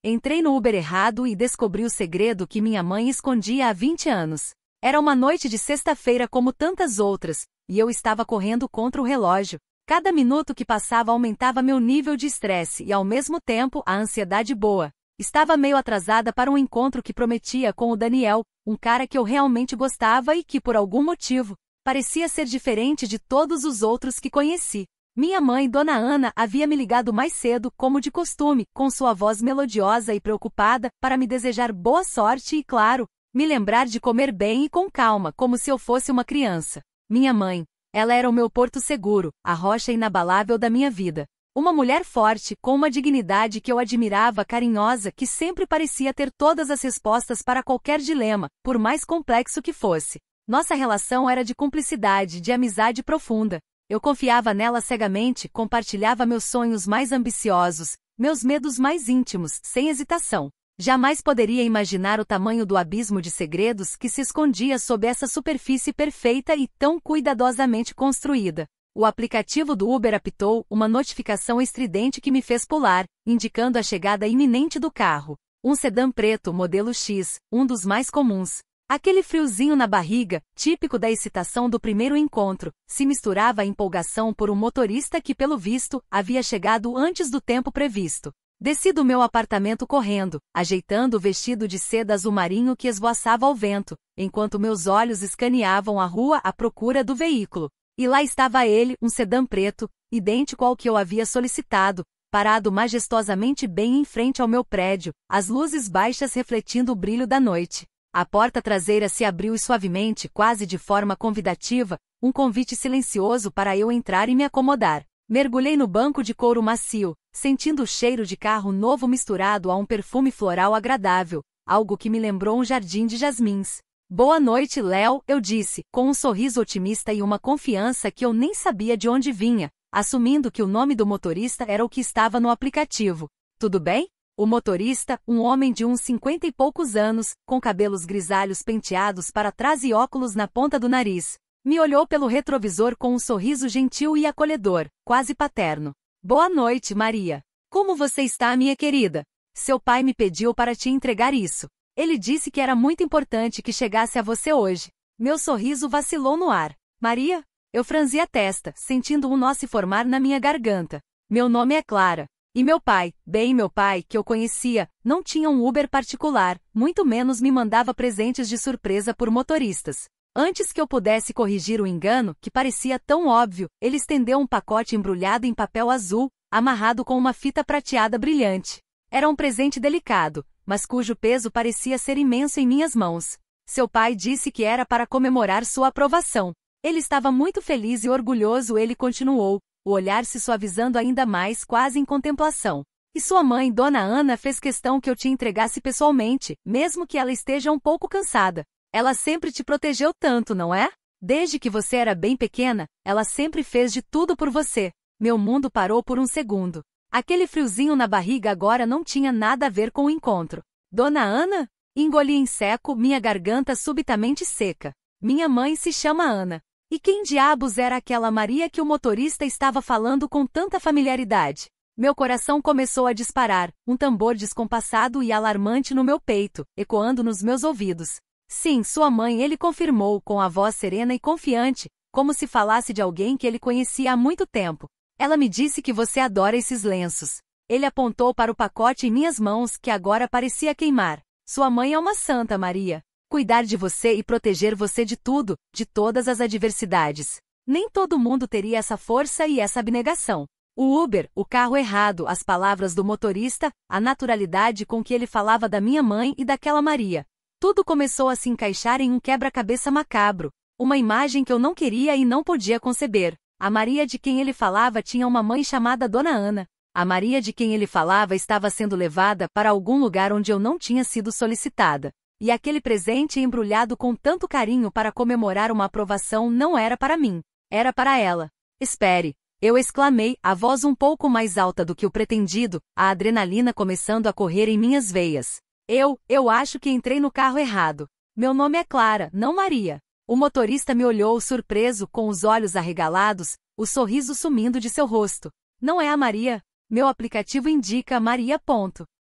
Entrei no Uber errado e descobri o segredo que minha mãe escondia há 20 anos. Era uma noite de sexta-feira como tantas outras, e eu estava correndo contra o relógio. Cada minuto que passava aumentava meu nível de estresse e, ao mesmo tempo, a ansiedade boa. Estava meio atrasada para um encontro que prometia com o Daniel, um cara que eu realmente gostava e que, por algum motivo, parecia ser diferente de todos os outros que conheci. Minha mãe, Dona Ana, havia me ligado mais cedo, como de costume, com sua voz melodiosa e preocupada, para me desejar boa sorte e, claro, me lembrar de comer bem e com calma, como se eu fosse uma criança. Minha mãe, ela era o meu porto seguro, a rocha inabalável da minha vida. Uma mulher forte, com uma dignidade que eu admirava, carinhosa, que sempre parecia ter todas as respostas para qualquer dilema, por mais complexo que fosse. Nossa relação era de cumplicidade, de amizade profunda. Eu confiava nela cegamente, compartilhava meus sonhos mais ambiciosos, meus medos mais íntimos, sem hesitação. Jamais poderia imaginar o tamanho do abismo de segredos que se escondia sob essa superfície perfeita e tão cuidadosamente construída. O aplicativo do Uber apitou, uma notificação estridente que me fez pular, indicando a chegada iminente do carro. Um sedã preto, modelo X, um dos mais comuns. Aquele friozinho na barriga, típico da excitação do primeiro encontro, se misturava à empolgação por um motorista que, pelo visto, havia chegado antes do tempo previsto. Desci do meu apartamento correndo, ajeitando o vestido de seda azul marinho que esvoaçava ao vento, enquanto meus olhos escaneavam a rua à procura do veículo. E lá estava ele, um sedã preto, idêntico ao que eu havia solicitado, parado majestosamente bem em frente ao meu prédio, as luzes baixas refletindo o brilho da noite. A porta traseira se abriu e suavemente, quase de forma convidativa, um convite silencioso para eu entrar e me acomodar. Mergulhei no banco de couro macio, sentindo o cheiro de carro novo misturado a um perfume floral agradável, algo que me lembrou um jardim de jasmins. Boa noite, Léo, eu disse, com um sorriso otimista e uma confiança que eu nem sabia de onde vinha, assumindo que o nome do motorista era o que estava no aplicativo. Tudo bem? O motorista, um homem de uns 50 e poucos anos, com cabelos grisalhos penteados para trás e óculos na ponta do nariz, me olhou pelo retrovisor com um sorriso gentil e acolhedor, quase paterno. Boa noite, Maria. Como você está, minha querida? Seu pai me pediu para te entregar isso. Ele disse que era muito importante que chegasse a você hoje. Meu sorriso vacilou no ar. Maria? Eu franzi a testa, sentindo um nó se formar na minha garganta. Meu nome é Clara. E meu pai, bem meu pai, que eu conhecia, não tinha um Uber particular, muito menos me mandava presentes de surpresa por motoristas. Antes que eu pudesse corrigir o engano, que parecia tão óbvio, ele estendeu um pacote embrulhado em papel azul, amarrado com uma fita prateada brilhante. Era um presente delicado, mas cujo peso parecia ser imenso em minhas mãos. Seu pai disse que era para comemorar sua aprovação. Ele estava muito feliz e orgulhoso, ele continuou, o olhar se suavizando ainda mais, quase em contemplação. E sua mãe, Dona Ana, fez questão que eu te entregasse pessoalmente, mesmo que ela esteja um pouco cansada. Ela sempre te protegeu tanto, não é? Desde que você era bem pequena, ela sempre fez de tudo por você. Meu mundo parou por um segundo. Aquele friozinho na barriga agora não tinha nada a ver com o encontro. Dona Ana? Engoli em seco, minha garganta subitamente seca. Minha mãe se chama Ana. E quem diabos era aquela Maria que o motorista estava falando com tanta familiaridade? Meu coração começou a disparar, um tambor descompassado e alarmante no meu peito, ecoando nos meus ouvidos. Sim, sua mãe, ele confirmou com a voz serena e confiante, como se falasse de alguém que ele conhecia há muito tempo. Ela me disse que você adora esses lenços. Ele apontou para o pacote em minhas mãos, que agora parecia queimar. Sua mãe é uma santa, Maria. Cuidar de você e proteger você de tudo, de todas as adversidades. Nem todo mundo teria essa força e essa abnegação. O Uber, o carro errado, as palavras do motorista, a naturalidade com que ele falava da minha mãe e daquela Maria. Tudo começou a se encaixar em um quebra-cabeça macabro, uma imagem que eu não queria e não podia conceber. A Maria de quem ele falava tinha uma mãe chamada Dona Ana. A Maria de quem ele falava estava sendo levada para algum lugar onde eu não tinha sido solicitada. E aquele presente embrulhado com tanto carinho para comemorar uma aprovação não era para mim, era para ela. Espere, eu exclamei, a voz um pouco mais alta do que o pretendido, a adrenalina começando a correr em minhas veias. Eu acho que entrei no carro errado. Meu nome é Clara, não Maria. O motorista me olhou surpreso, com os olhos arregalados, o sorriso sumindo de seu rosto. Não é a Maria? Meu aplicativo indica Maria.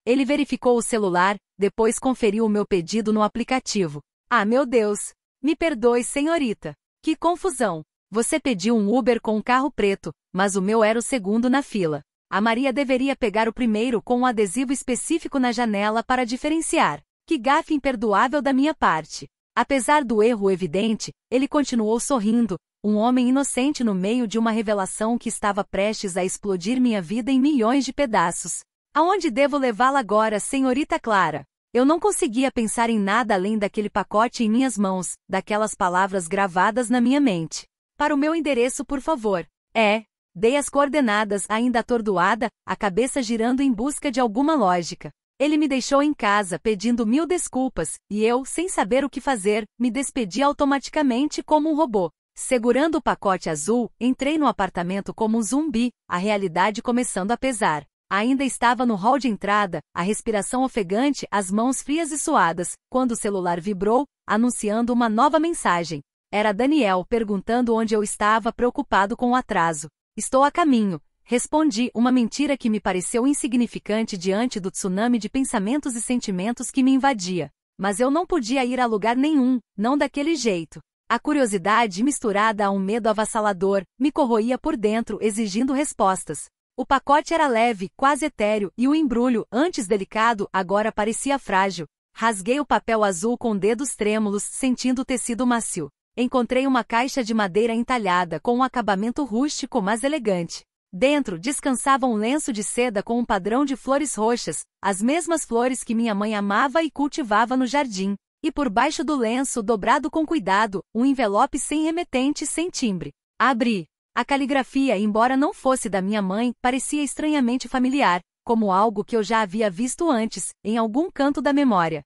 Ele verificou o celular, depois conferiu o meu pedido no aplicativo. Ah, meu Deus! Me perdoe, senhorita. Que confusão! Você pediu um Uber com um carro preto, mas o meu era o segundo na fila. A Maria deveria pegar o primeiro com um adesivo específico na janela para diferenciar. Que gafe imperdoável da minha parte. Apesar do erro evidente, ele continuou sorrindo, um homem inocente no meio de uma revelação que estava prestes a explodir minha vida em milhões de pedaços. Aonde devo levá-la agora, senhorita Clara? Eu não conseguia pensar em nada além daquele pacote em minhas mãos, daquelas palavras gravadas na minha mente. Para o meu endereço, por favor. Dei as coordenadas, ainda atordoada, a cabeça girando em busca de alguma lógica. Ele me deixou em casa pedindo 1000 desculpas, e eu, sem saber o que fazer, me despedi automaticamente como um robô. Segurando o pacote azul, entrei no apartamento como um zumbi, a realidade começando a pesar. Ainda estava no hall de entrada, a respiração ofegante, as mãos frias e suadas, quando o celular vibrou, anunciando uma nova mensagem. Era Daniel perguntando onde eu estava, preocupado com o atraso. Estou a caminho. Respondi, uma mentira que me pareceu insignificante diante do tsunami de pensamentos e sentimentos que me invadia. Mas eu não podia ir a lugar nenhum, não daquele jeito. A curiosidade misturada a um medo avassalador me corroía por dentro, exigindo respostas. O pacote era leve, quase etéreo, e o embrulho, antes delicado, agora parecia frágil. Rasguei o papel azul com dedos trêmulos, sentindo o tecido macio. Encontrei uma caixa de madeira entalhada com um acabamento rústico mas elegante. Dentro descansava um lenço de seda com um padrão de flores roxas, as mesmas flores que minha mãe amava e cultivava no jardim. E por baixo do lenço, dobrado com cuidado, um envelope sem remetente e sem timbre. Abri. A caligrafia, embora não fosse da minha mãe, parecia estranhamente familiar, como algo que eu já havia visto antes, em algum canto da memória.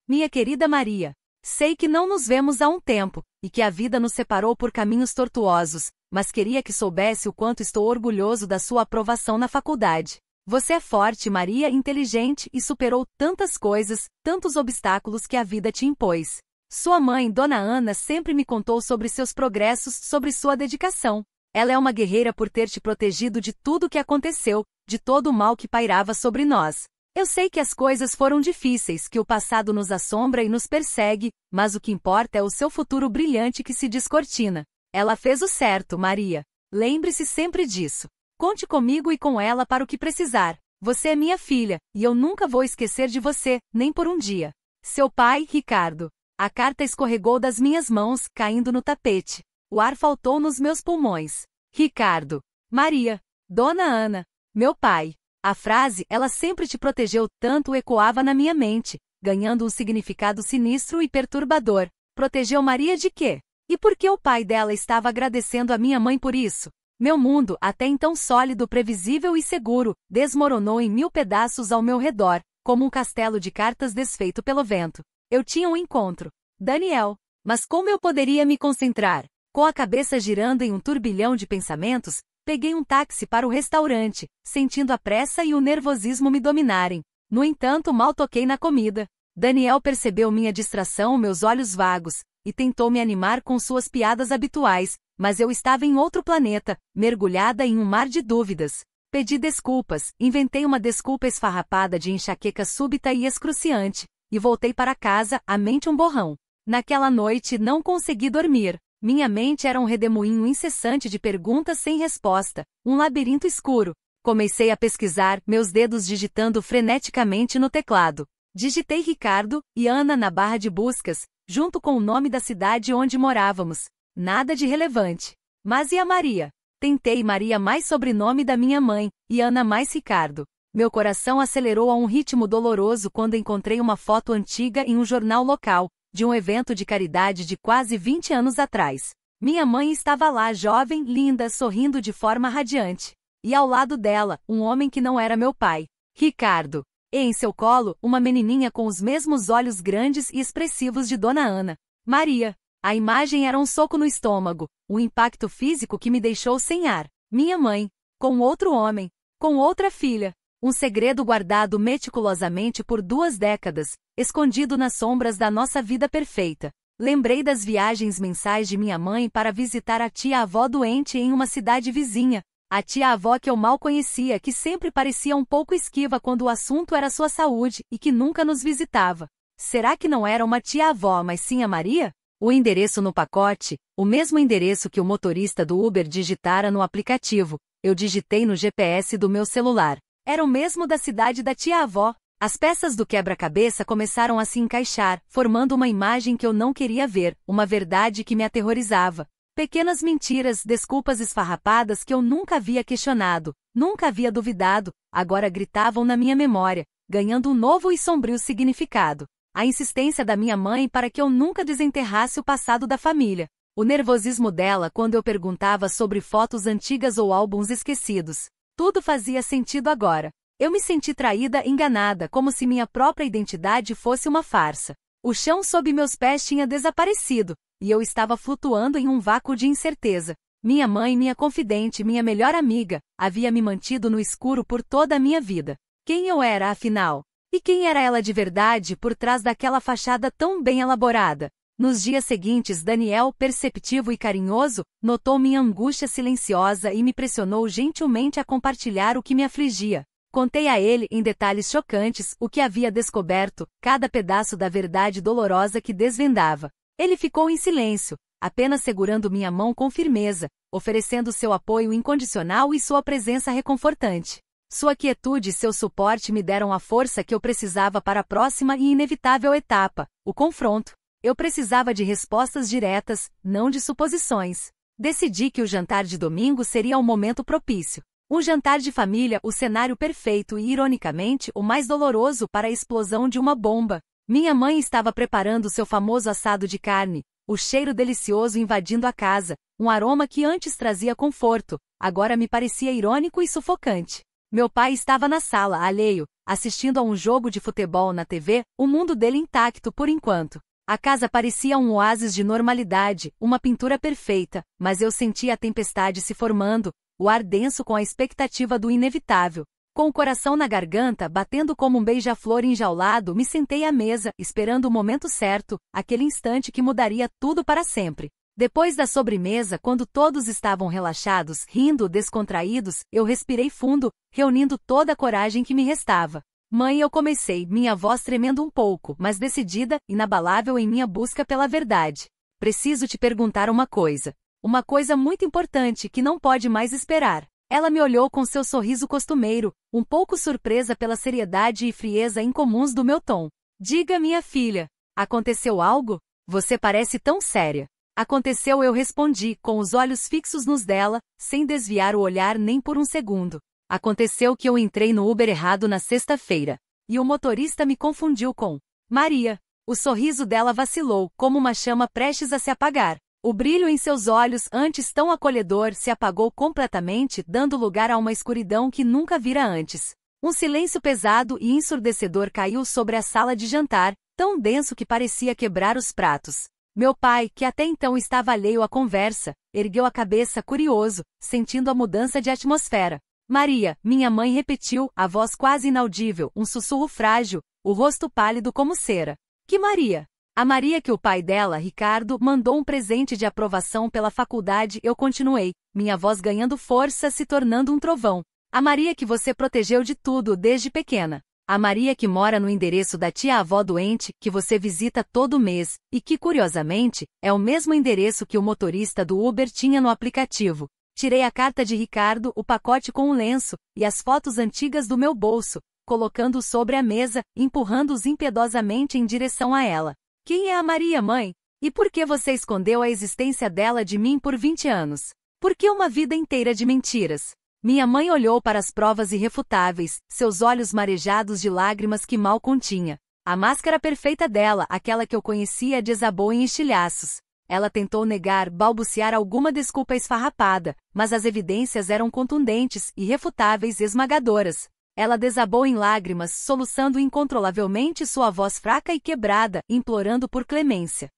Minha querida Maria, sei que não nos vemos há um tempo, e que a vida nos separou por caminhos tortuosos, mas queria que soubesse o quanto estou orgulhoso da sua aprovação na faculdade. Você é forte, Maria, inteligente e superou tantas coisas, tantos obstáculos que a vida te impôs. Sua mãe, Dona Ana, sempre me contou sobre seus progressos, sobre sua dedicação. Ela é uma guerreira por ter te protegido de tudo o que aconteceu, de todo o mal que pairava sobre nós. Eu sei que as coisas foram difíceis, que o passado nos assombra e nos persegue, mas o que importa é o seu futuro brilhante que se descortina. Ela fez o certo, Maria. Lembre-se sempre disso. Conte comigo e com ela para o que precisar. Você é minha filha, e eu nunca vou esquecer de você, nem por um dia. Seu pai, Ricardo. A carta escorregou das minhas mãos, caindo no tapete. O ar faltou nos meus pulmões. Ricardo. Maria. Dona Ana. Meu pai. A frase, ela sempre te protegeu tanto, ecoava na minha mente, ganhando um significado sinistro e perturbador. Protegeu Maria de quê? E por que o pai dela estava agradecendo a minha mãe por isso? Meu mundo, até então sólido, previsível e seguro, desmoronou em 1000 pedaços ao meu redor, como um castelo de cartas desfeito pelo vento. Eu tinha um encontro. Daniel. Mas como eu poderia me concentrar? Com a cabeça girando em um turbilhão de pensamentos, peguei um táxi para o restaurante, sentindo a pressa e o nervosismo me dominarem. No entanto, mal toquei na comida. Daniel percebeu minha distração, meus olhos vagos, e tentou me animar com suas piadas habituais, mas eu estava em outro planeta, mergulhada em um mar de dúvidas. Pedi desculpas, inventei uma desculpa esfarrapada de enxaqueca súbita e excruciante, e voltei para casa, a mente um borrão. Naquela noite não consegui dormir. Minha mente era um redemoinho incessante de perguntas sem resposta, um labirinto escuro. Comecei a pesquisar, meus dedos digitando freneticamente no teclado. Digitei Ricardo e Ana na barra de buscas, junto com o nome da cidade onde morávamos. Nada de relevante. Mas e a Maria? Tentei Maria mais sobrenome da minha mãe, e Ana mais Ricardo. Meu coração acelerou a um ritmo doloroso quando encontrei uma foto antiga em um jornal local, de um evento de caridade de quase 20 anos atrás. Minha mãe estava lá, jovem, linda, sorrindo de forma radiante. E ao lado dela, um homem que não era meu pai, Ricardo. E em seu colo, uma menininha com os mesmos olhos grandes e expressivos de Dona Ana. Maria. A imagem era um soco no estômago, um impacto físico que me deixou sem ar. Minha mãe. Com outro homem. Com outra filha. Um segredo guardado meticulosamente por 2 décadas, escondido nas sombras da nossa vida perfeita. Lembrei das viagens mensais de minha mãe para visitar a tia-avó doente em uma cidade vizinha. A tia-avó que eu mal conhecia, que sempre parecia um pouco esquiva quando o assunto era sua saúde e que nunca nos visitava. Será que não era uma tia-avó, mas sim a Maria? O endereço no pacote, o mesmo endereço que o motorista do Uber digitara no aplicativo, eu digitei no GPS do meu celular. Era o mesmo da cidade da tia-avó. As peças do quebra-cabeça começaram a se encaixar, formando uma imagem que eu não queria ver, uma verdade que me aterrorizava. Pequenas mentiras, desculpas esfarrapadas que eu nunca havia questionado, nunca havia duvidado, agora gritavam na minha memória, ganhando um novo e sombrio significado. A insistência da minha mãe para que eu nunca desenterrasse o passado da família. O nervosismo dela quando eu perguntava sobre fotos antigas ou álbuns esquecidos. Tudo fazia sentido agora. Eu me senti traída, enganada, como se minha própria identidade fosse uma farsa. O chão sob meus pés tinha desaparecido, e eu estava flutuando em um vácuo de incerteza. Minha mãe, minha confidente, minha melhor amiga, havia me mantido no escuro por toda a minha vida. Quem eu era, afinal? E quem era ela de verdade por trás daquela fachada tão bem elaborada? Nos dias seguintes, Daniel, perceptivo e carinhoso, notou minha angústia silenciosa e me pressionou gentilmente a compartilhar o que me afligia. Contei a ele, em detalhes chocantes, o que havia descoberto, cada pedaço da verdade dolorosa que desvendava. Ele ficou em silêncio, apenas segurando minha mão com firmeza, oferecendo seu apoio incondicional e sua presença reconfortante. Sua quietude e seu suporte me deram a força que eu precisava para a próxima e inevitável etapa, o confronto. Eu precisava de respostas diretas, não de suposições. Decidi que o jantar de domingo seria o momento propício. Um jantar de família, o cenário perfeito e, ironicamente, o mais doloroso para a explosão de uma bomba. Minha mãe estava preparando seu famoso assado de carne, o cheiro delicioso invadindo a casa, um aroma que antes trazia conforto, agora me parecia irônico e sufocante. Meu pai estava na sala, alheio, assistindo a um jogo de futebol na TV, o mundo dele intacto por enquanto. A casa parecia um oásis de normalidade, uma pintura perfeita, mas eu sentia a tempestade se formando, o ar denso com a expectativa do inevitável. Com o coração na garganta, batendo como um beija-flor enjaulado, me sentei à mesa, esperando o momento certo, aquele instante que mudaria tudo para sempre. Depois da sobremesa, quando todos estavam relaxados, rindo, descontraídos, eu respirei fundo, reunindo toda a coragem que me restava. Mãe, eu comecei, minha voz tremendo um pouco, mas decidida, inabalável em minha busca pela verdade. Preciso te perguntar uma coisa. Uma coisa muito importante que não pode mais esperar. Ela me olhou com seu sorriso costumeiro, um pouco surpresa pela seriedade e frieza incomuns do meu tom. Diga, minha filha. Aconteceu algo? Você parece tão séria. Aconteceu, eu respondi, com os olhos fixos nos dela, sem desviar o olhar nem por um segundo. Aconteceu que eu entrei no Uber errado na sexta-feira. E o motorista me confundiu com Maria. O sorriso dela vacilou, como uma chama prestes a se apagar. O brilho em seus olhos, antes tão acolhedor, se apagou completamente, dando lugar a uma escuridão que nunca vira antes. Um silêncio pesado e ensurdecedor caiu sobre a sala de jantar, tão denso que parecia quebrar os pratos. Meu pai, que até então estava alheio à conversa, ergueu a cabeça curioso, sentindo a mudança de atmosfera. Maria, minha mãe repetiu, a voz quase inaudível, um sussurro frágil, o rosto pálido como cera. Que Maria? A Maria que o pai dela, Ricardo, mandou um presente de aprovação pela faculdade, eu continuei, minha voz ganhando força, se tornando um trovão. A Maria que você protegeu de tudo desde pequena. A Maria que mora no endereço da tia-avó doente, que você visita todo mês, e que, curiosamente, é o mesmo endereço que o motorista do Uber tinha no aplicativo. Tirei a carta de Ricardo, o pacote com um lenço, e as fotos antigas do meu bolso, colocando-os sobre a mesa, empurrando-os impiedosamente em direção a ela. Quem é a Maria, mãe? E por que você escondeu a existência dela de mim por 20 anos? Por que uma vida inteira de mentiras? Minha mãe olhou para as provas irrefutáveis, seus olhos marejados de lágrimas que mal continha. A máscara perfeita dela, aquela que eu conhecia, desabou em estilhaços. Ela tentou negar, balbuciar alguma desculpa esfarrapada, mas as evidências eram contundentes, irrefutáveis e esmagadoras. Ela desabou em lágrimas, soluçando incontrolavelmente sua voz fraca e quebrada, implorando por clemência.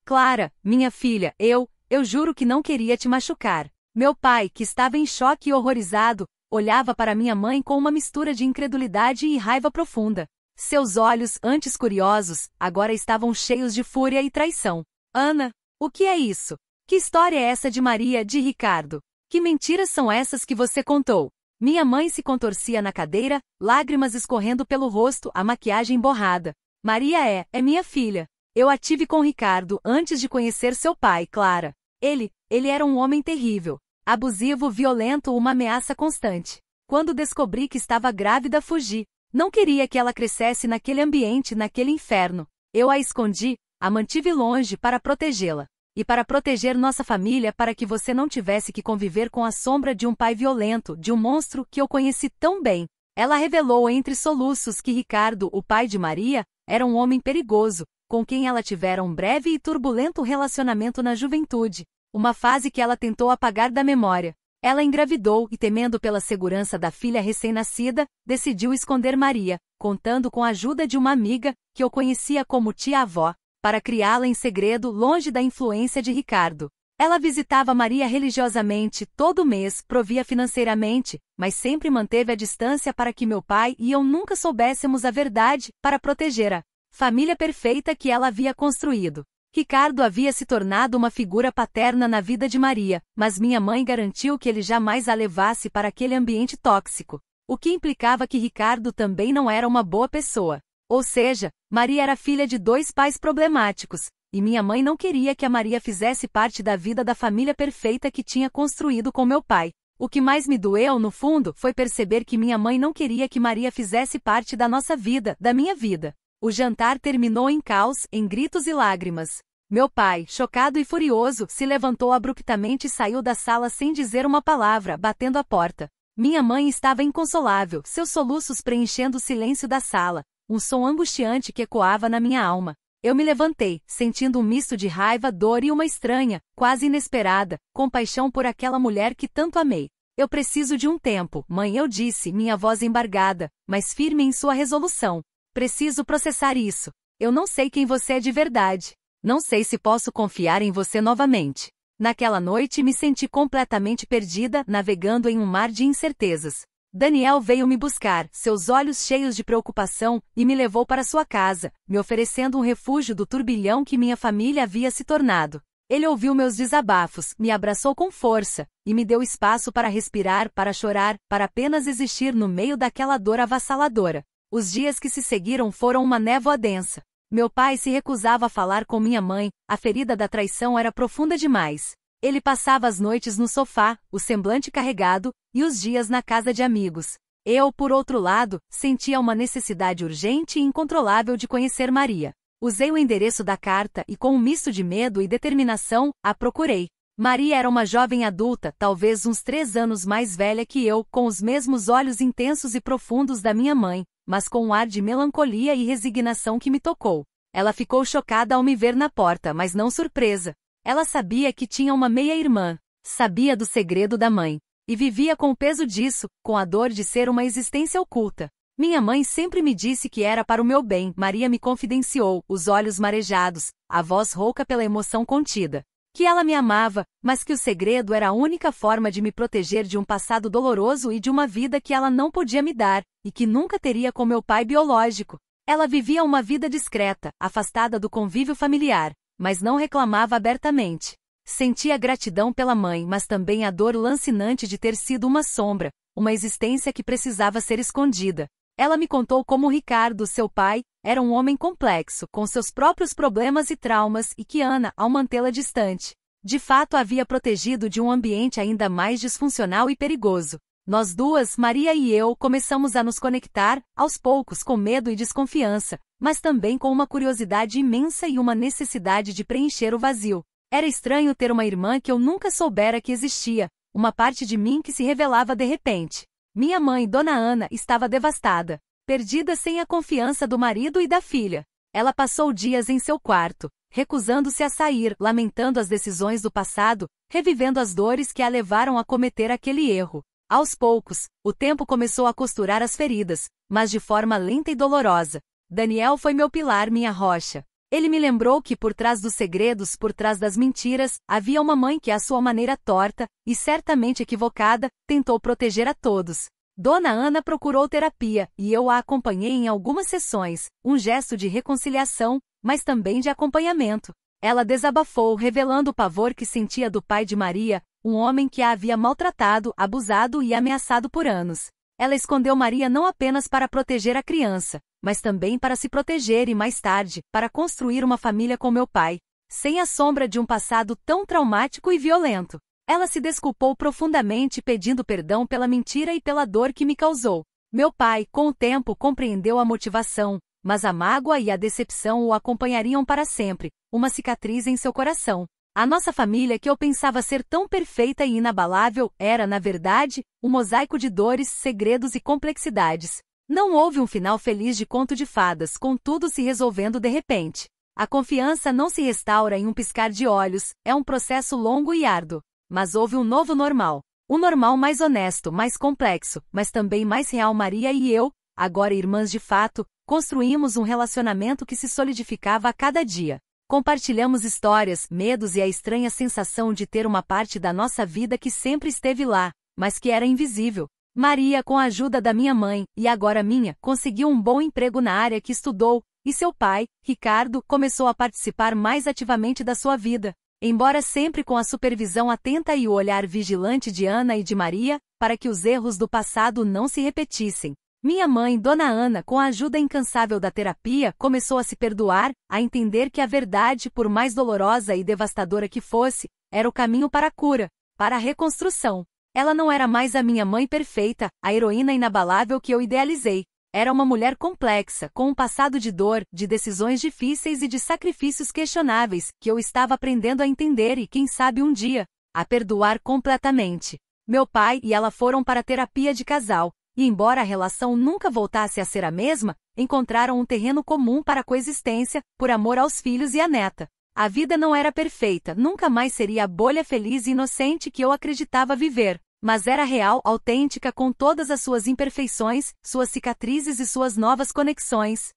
Clara, minha filha, eu juro que não queria te machucar. Meu pai, que estava em choque e horrorizado, olhava para minha mãe com uma mistura de incredulidade e raiva profunda. Seus olhos, antes curiosos, agora estavam cheios de fúria e traição. Ana, o que é isso? Que história é essa de Maria, de Ricardo? Que mentiras são essas que você contou? Minha mãe se contorcia na cadeira, lágrimas escorrendo pelo rosto, a maquiagem borrada. Maria é minha filha. Eu a tive com Ricardo antes de conhecer seu pai, Clara. Ele era um homem terrível. Abusivo, violento, uma ameaça constante. Quando descobri que estava grávida, fugi. Não queria que ela crescesse naquele ambiente, naquele inferno. Eu a escondi, a mantive longe para protegê-la. E para proteger nossa família, para que você não tivesse que conviver com a sombra de um pai violento, de um monstro que eu conheci tão bem. Ela revelou entre soluços que Ricardo, o pai de Maria, era um homem perigoso, com quem ela tivera um breve e turbulento relacionamento na juventude. Uma fase que ela tentou apagar da memória. Ela engravidou e, temendo pela segurança da filha recém-nascida, decidiu esconder Maria, contando com a ajuda de uma amiga, que eu conhecia como tia-avó, para criá-la em segredo longe da influência de Ricardo. Ela visitava Maria religiosamente todo mês, provia financeiramente, mas sempre manteve a distância para que meu pai e eu nunca soubéssemos a verdade, para proteger a família perfeita que ela havia construído. Ricardo havia se tornado uma figura paterna na vida de Maria, mas minha mãe garantiu que ele jamais a levasse para aquele ambiente tóxico, o que implicava que Ricardo também não era uma boa pessoa. Ou seja, Maria era filha de 2 pais problemáticos, e minha mãe não queria que a Maria fizesse parte da vida da família perfeita que tinha construído com meu pai. O que mais me doeu, no fundo, foi perceber que minha mãe não queria que Maria fizesse parte da nossa vida, da minha vida. O jantar terminou em caos, em gritos e lágrimas. Meu pai, chocado e furioso, se levantou abruptamente e saiu da sala sem dizer uma palavra, batendo a porta. Minha mãe estava inconsolável, seus soluços preenchendo o silêncio da sala, um som angustiante que ecoava na minha alma. Eu me levantei, sentindo um misto de raiva, dor e uma estranha, quase inesperada, compaixão por aquela mulher que tanto amei. Eu preciso de um tempo, mãe, eu disse, minha voz embargada, mas firme em sua resolução. Preciso processar isso. Eu não sei quem você é de verdade. Não sei se posso confiar em você novamente. Naquela noite me senti completamente perdida, navegando em um mar de incertezas. Daniel veio me buscar, seus olhos cheios de preocupação, e me levou para sua casa, me oferecendo um refúgio do turbilhão que minha família havia se tornado. Ele ouviu meus desabafos, me abraçou com força, e me deu espaço para respirar, para chorar, para apenas existir no meio daquela dor avassaladora. Os dias que se seguiram foram uma névoa densa. Meu pai se recusava a falar com minha mãe, a ferida da traição era profunda demais. Ele passava as noites no sofá, o semblante carregado, e os dias na casa de amigos. Eu, por outro lado, sentia uma necessidade urgente e incontrolável de conhecer Maria. Usei o endereço da carta e, com um misto de medo e determinação, a procurei. Maria era uma jovem adulta, talvez uns 3 anos mais velha que eu, com os mesmos olhos intensos e profundos da minha mãe, mas com um ar de melancolia e resignação que me tocou. Ela ficou chocada ao me ver na porta, mas não surpresa. Ela sabia que tinha uma meia-irmã, sabia do segredo da mãe, e vivia com o peso disso, com a dor de ser uma existência oculta. Minha mãe sempre me disse que era para o meu bem, Maria me confidenciou, os olhos marejados, a voz rouca pela emoção contida. Que ela me amava, mas que o segredo era a única forma de me proteger de um passado doloroso e de uma vida que ela não podia me dar, e que nunca teria com meu pai biológico. Ela vivia uma vida discreta, afastada do convívio familiar, mas não reclamava abertamente. Sentia gratidão pela mãe, mas também a dor lancinante de ter sido uma sombra, uma existência que precisava ser escondida. Ela me contou como Ricardo, seu pai, era um homem complexo, com seus próprios problemas e traumas, e que Ana, ao mantê-la distante, de fato a havia protegido de um ambiente ainda mais disfuncional e perigoso. Nós duas, Maria e eu, começamos a nos conectar, aos poucos, com medo e desconfiança, mas também com uma curiosidade imensa e uma necessidade de preencher o vazio. Era estranho ter uma irmã que eu nunca soubera que existia, uma parte de mim que se revelava de repente. Minha mãe, Dona Ana, estava devastada, perdida sem a confiança do marido e da filha. Ela passou dias em seu quarto, recusando-se a sair, lamentando as decisões do passado, revivendo as dores que a levaram a cometer aquele erro. Aos poucos, o tempo começou a costurar as feridas, mas de forma lenta e dolorosa. Daniel foi meu pilar, minha rocha. Ele me lembrou que por trás dos segredos, por trás das mentiras, havia uma mãe que, à sua maneira torta, e certamente equivocada, tentou proteger a todos. Dona Ana procurou terapia, e eu a acompanhei em algumas sessões, um gesto de reconciliação, mas também de acompanhamento. Ela desabafou, revelando o pavor que sentia do pai de Maria, um homem que a havia maltratado, abusado e ameaçado por anos. Ela escondeu Maria não apenas para proteger a criança, mas também para se proteger e, mais tarde, para construir uma família com meu pai, sem a sombra de um passado tão traumático e violento. Ela se desculpou profundamente, pedindo perdão pela mentira e pela dor que me causou. Meu pai, com o tempo, compreendeu a motivação, mas a mágoa e a decepção o acompanhariam para sempre, uma cicatriz em seu coração. A nossa família, que eu pensava ser tão perfeita e inabalável, era, na verdade, um mosaico de dores, segredos e complexidades. Não houve um final feliz de conto de fadas, com tudo se resolvendo de repente. A confiança não se restaura em um piscar de olhos, é um processo longo e árduo. Mas houve um novo normal. Um normal mais honesto, mais complexo, mas também mais real. Maria e eu, agora irmãs de fato, construímos um relacionamento que se solidificava a cada dia. Compartilhamos histórias, medos e a estranha sensação de ter uma parte da nossa vida que sempre esteve lá, mas que era invisível. Maria, com a ajuda da minha mãe, e agora minha, conseguiu um bom emprego na área que estudou, e seu pai, Ricardo, começou a participar mais ativamente da sua vida. Embora sempre com a supervisão atenta e o olhar vigilante de Ana e de Maria, para que os erros do passado não se repetissem. Minha mãe, Dona Ana, com a ajuda incansável da terapia, começou a se perdoar, a entender que a verdade, por mais dolorosa e devastadora que fosse, era o caminho para a cura, para a reconstrução. Ela não era mais a minha mãe perfeita, a heroína inabalável que eu idealizei. Era uma mulher complexa, com um passado de dor, de decisões difíceis e de sacrifícios questionáveis, que eu estava aprendendo a entender e, quem sabe um dia, a perdoar completamente. Meu pai e ela foram para a terapia de casal, e embora a relação nunca voltasse a ser a mesma, encontraram um terreno comum para a coexistência, por amor aos filhos e à neta. A vida não era perfeita, nunca mais seria a bolha feliz e inocente que eu acreditava viver. Mas era real, autêntica, com todas as suas imperfeições, suas cicatrizes e suas novas conexões.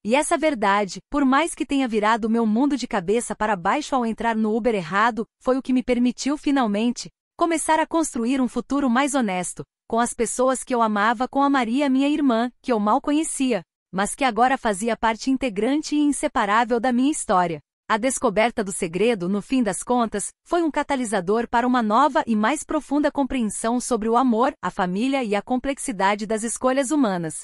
E essa verdade, por mais que tenha virado meu mundo de cabeça para baixo ao entrar no Uber errado, foi o que me permitiu finalmente começar a construir um futuro mais honesto, com as pessoas que eu amava, com a Maria, minha irmã, que eu mal conhecia, mas que agora fazia parte integrante e inseparável da minha história. A descoberta do segredo, no fim das contas, foi um catalisador para uma nova e mais profunda compreensão sobre o amor, a família e a complexidade das escolhas humanas.